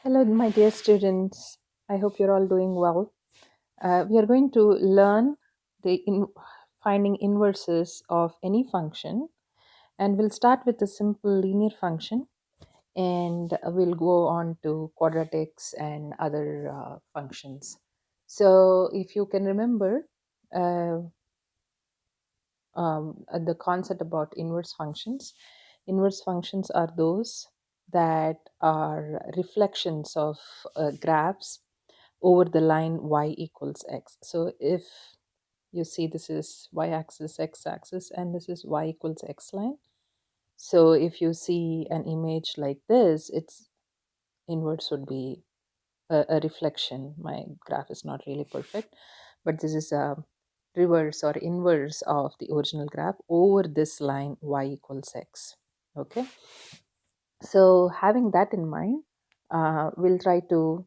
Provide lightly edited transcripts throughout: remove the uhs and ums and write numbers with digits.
Hello, my dear students. I hope you're all doing well. We are going to learn finding inverses of any function, and we'll start with a simple linear function, and we'll go on to quadratics and other functions. So, if you can remember, uh, the concept about inverse functions are those that are reflections of graphs over the line y equals x. So if you see, this is y axis, x axis, and this is y equals x line. So if you see an image like this, its inverse would be a reflection. My graph is not really perfect, but this is a reverse or inverse of the original graph over this line y equals x. Okay, so having that in mind, we'll try to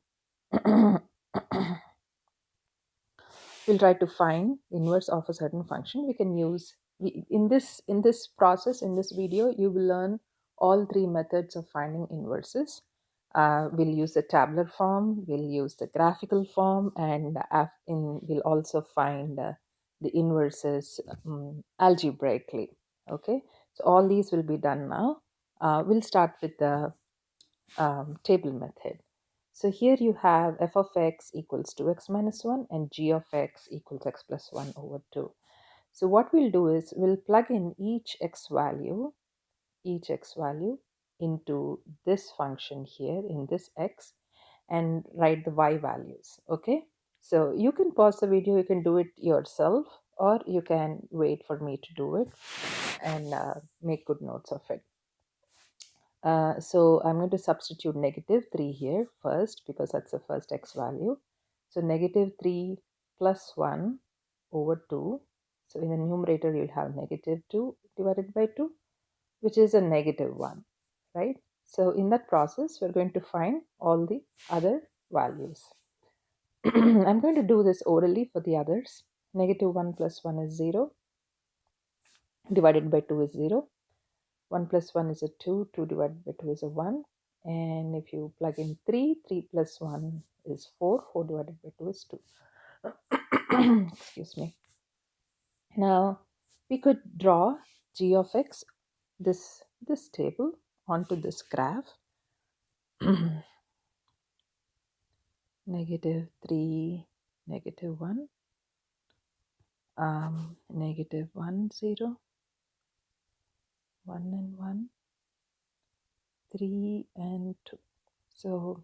find inverse of a certain function. We can use in this process, in this video, you will learn all three methods of finding inverses. We'll use the tabular form, we'll use the graphical form, and we'll also find the inverses algebraically. Okay, so all these will be done now. We'll start with the table method. So here you have f of x equals 2x minus 1 and g of x equals x plus 1 over 2. So what we'll do is we'll plug in each x value into this function here in this x and write the y values. Okay, so you can pause the video, you can do it yourself, or you can wait for me to do it and make good notes of it. So I'm going to substitute negative 3 here first because that's the first x value. So negative 3 plus 1 over 2. So in the numerator, you'll have negative 2 divided by 2, which is a negative 1, right? So in that process, we're going to find all the other values. I'm going to do this orally for the others. Negative 1 plus 1 is 0. Divided by 2 is 0. 1 plus 1 is a 2, 2 divided by 2 is a 1. And if you plug in 3, 3 plus 1 is 4, 4 divided by 2 is 2. Excuse me. Now, we could draw g of x, this table, onto this graph. Negative 3, negative 1, negative 1, 0, 1 and 1, 3 and 2. So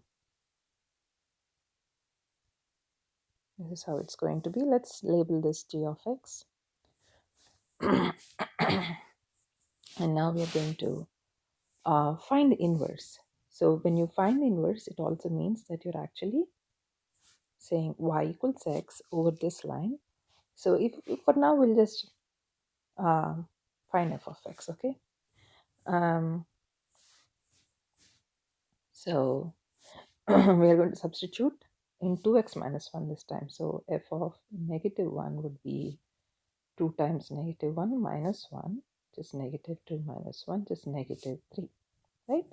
this is how it's going to be. Let's label this g of x. And now we are going to find the inverse. So when you find the inverse, it also means that you're actually saying y equals x over this line. So if for now, we'll just find f of x, okay? So we are going to substitute in 2x minus 1 this time. So f of negative 1 would be 2 times negative 1 minus 1, just negative 2 minus 1, just negative 3, right?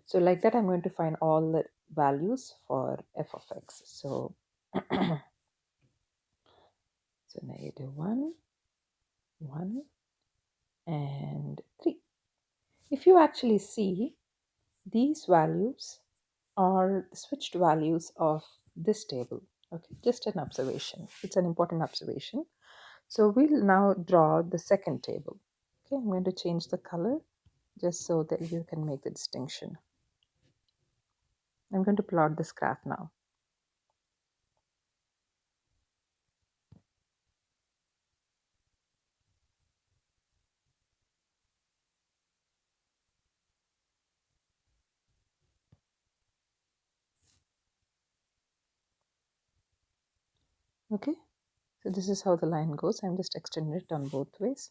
So like that, I'm going to find all the values for f of x. So, so negative 1, 1, and 3. If you actually see, these values are switched values of this table. Okay, just an observation. It's an important observation. So we'll now draw the second table. Okay, I'm going to change the color just so that you can make the distinction. I'm going to plot this graph now. Okay, so this is how the line goes. I'm just extending it on both ways.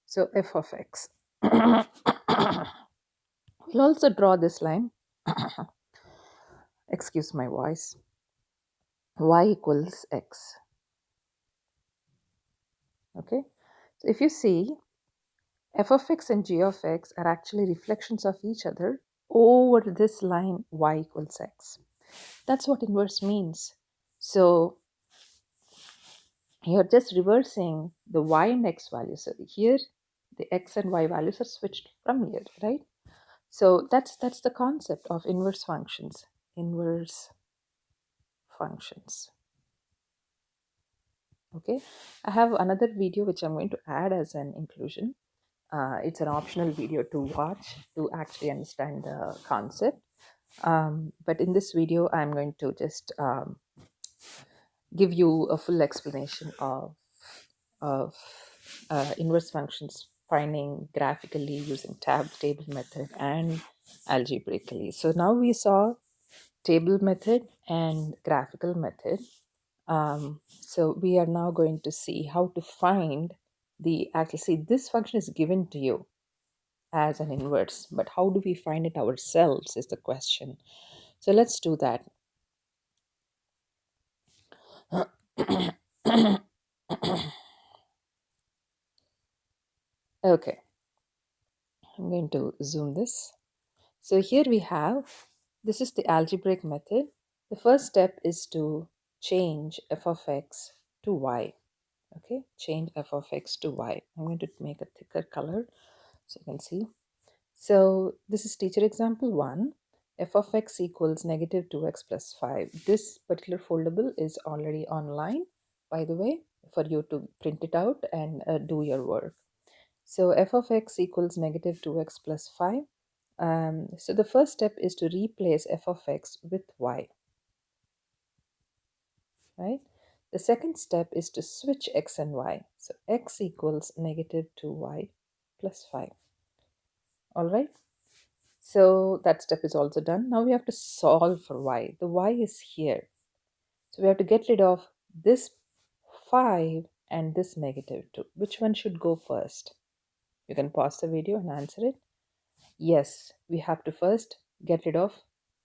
So f of x. We'll also draw this line. Excuse my voice. Y equals x. Okay, so if you see, f of x and g of x are actually reflections of each other over this line y equals x. That's what inverse means. So you're just reversing the y and x values. So here the x and y values are switched from here, right? So that's the concept of inverse functions. Inverse functions. Okay, I have another video which I'm going to add as an inclusion. It's an optional video to watch to actually understand the concept. But in this video, I'm going to just give you a full explanation of inverse functions finding graphically using table method and algebraically. So now we saw table method and graphical method. So we are now going to see how to find the actually see this function is given to you as an inverse, but how do we find it ourselves is the question. So let's do that. Okay, I'm going to zoom this. So here we have, this is the algebraic method. The first step is to change f of x to y. Okay, change f of x to y. I'm going to make a thicker color so you can see. So this is teacher example 1. F of x equals negative 2x plus 5. This particular foldable is already online, by the way, for you to print it out and do your work. So f of x equals negative 2x plus 5. So the first step is to replace f of x with y, right? The second step is to switch x and y. So x equals negative 2y plus 5. All right. So that step is also done. Now we have to solve for y. The y is here. So we have to get rid of this 5 and this negative 2. Which one should go first? You can pause the video and answer it. Yes, we have to first get rid of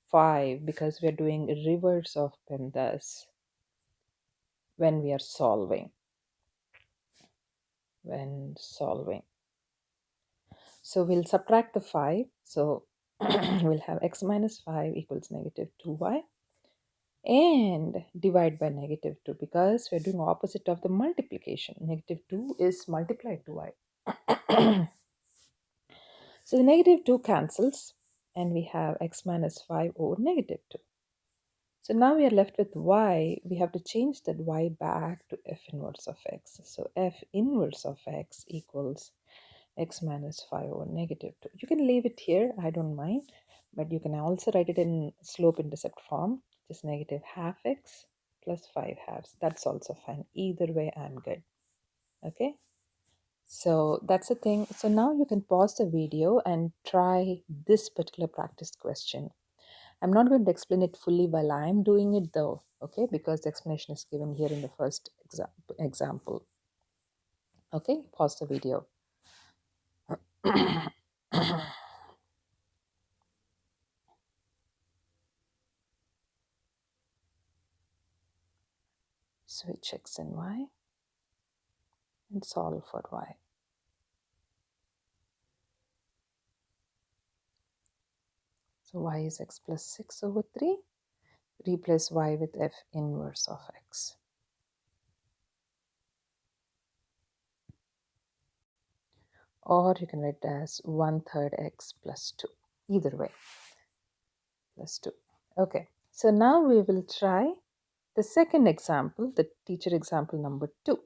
5 because we are doing reverse of PEMDAS when we are solving. When solving. So we'll subtract the 5. So we'll have x minus 5 equals negative 2y. And divide by negative 2 because we're doing opposite of the multiplication. Negative 2 is multiplied to y. So the negative 2 cancels and we have x minus 5 over negative 2. So now we are left with y. We have to change that y back to f inverse of x. So f inverse of x equals x minus 5 over negative 2. You can leave it here, I don't mind, but you can also write it in slope intercept form, just negative half x plus 5 halves. That's also fine. Either way, I'm good. Okay, so that's the thing. So now you can pause the video and try this particular practice question. I'm not going to explain it fully while I'm doing it though, okay, because the explanation is given here in the first example. Okay, pause the video. Switch x and y and solve for y. So y is x plus 6 over 3. Replace y with f inverse of x. Or you can write it as 1/3 x plus 2. Either way, plus 2. Okay, so now we will try the second example, the teacher example number 2.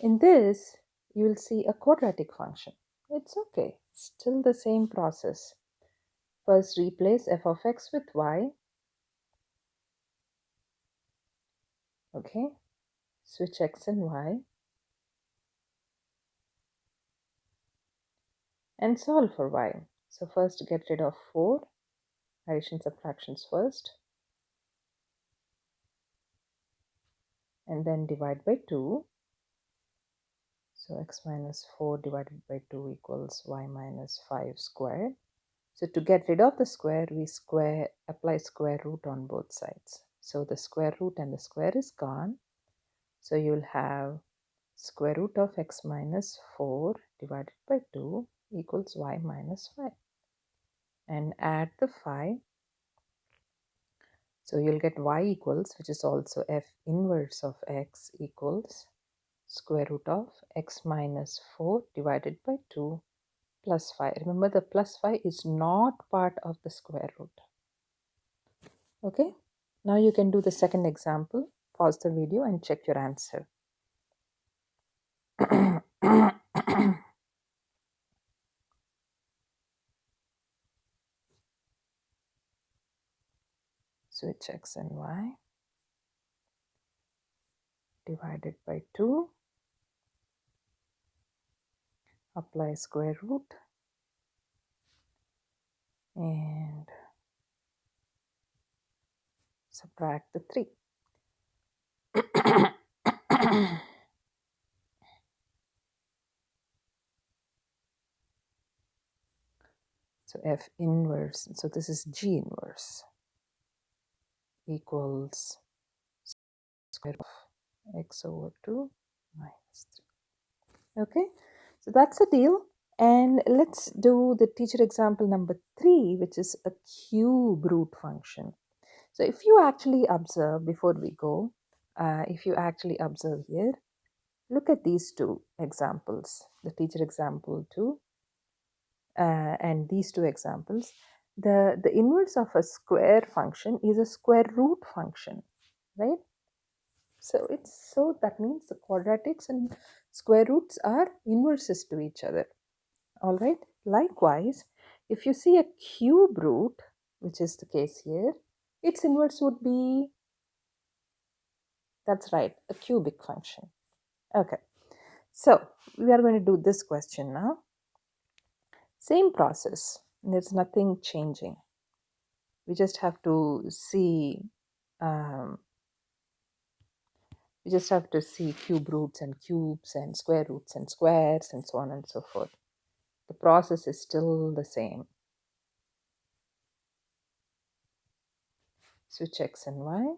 In this, you will see a quadratic function. It's okay, still the same process. First, replace f of x with y. Okay, switch x and y. And solve for y. So first get rid of 4, addition subtractions first, and then divide by 2. So x minus 4 divided by 2 equals y minus 5 squared. So to get rid of the square, we apply square root on both sides. So the square root and the square is gone. So you'll have square root of x minus 4 divided by 2 equals y minus 5. And add the 5. So you'll get y equals, which is also f inverse of x equals square root of x minus 4 divided by 2 plus 5. Remember, the plus 5 is not part of the square root. Okay, now you can do the second example. Pause the video and check your answer. Switch x and y divided by 2. Apply square root and subtract the 3. So f inverse, so this is g inverse, equals square root of x over 2 minus 3. Okay, so that's the deal. And let's do the teacher example number 3, which is a cube root function. So if you actually observe, before we go, if you actually observe here, look at these two examples, the teacher example 2 and these two examples. The inverse of a square function is a square root function, right? So that means the quadratics and square roots are inverses to each other. All right. Likewise, if you see a cube root, which is the case here, its inverse would be, that's right, a cubic function. Okay. So we are going to do this question now. Same process. There's nothing changing. We just have to see cube roots and cubes and square roots and squares and so on and so forth. The process is still the same. Switch x and y.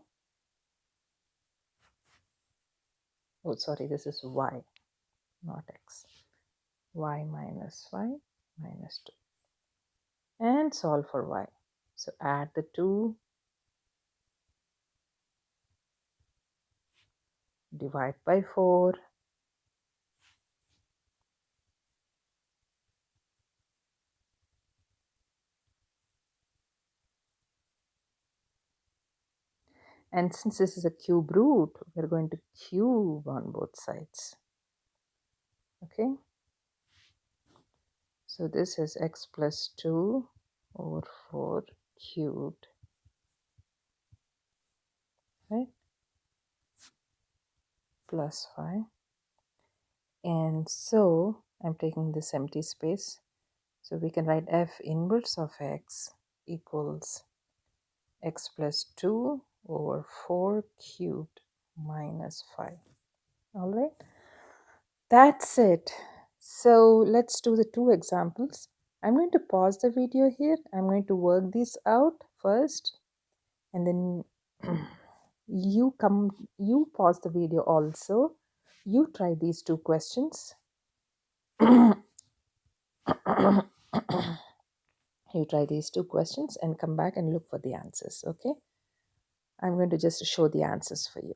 Oh, sorry, this is y, not x. Y minus y minus 2. And solve for y. So add the 2, divide by 4. And since this is a cube root, we're going to cube on both sides. Okay. So this is x plus 2 over 4 cubed, right? Plus 5. And so I'm taking this empty space. So we can write f inverse of x equals x plus 2 over 4 cubed minus 5. All right. That's it. So let's do the two examples. I'm going to pause the video here. I'm going to work these out first, and then you pause the video also. You try these two questions. You try these two questions and come back and look for the answers. Okay. I'm going to just show the answers for you.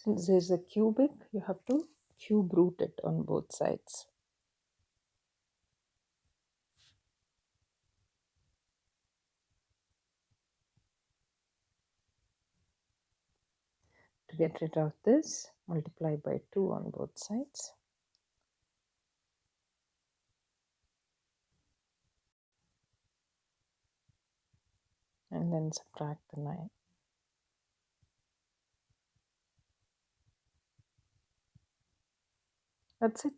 Since there's a cubic, you have to cube root it on both sides. To get rid of this, multiply by 2 on both sides. And then subtract the 9. That's it.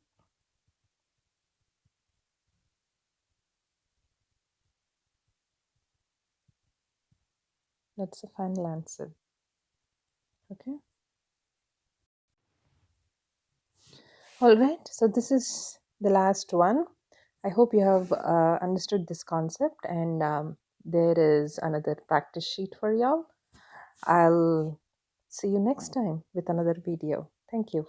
That's the final answer. Okay. All right. So this is the last one. I hope you have understood this concept, and there is another practice sheet for y'all. I'll see you next time with another video. Thank you.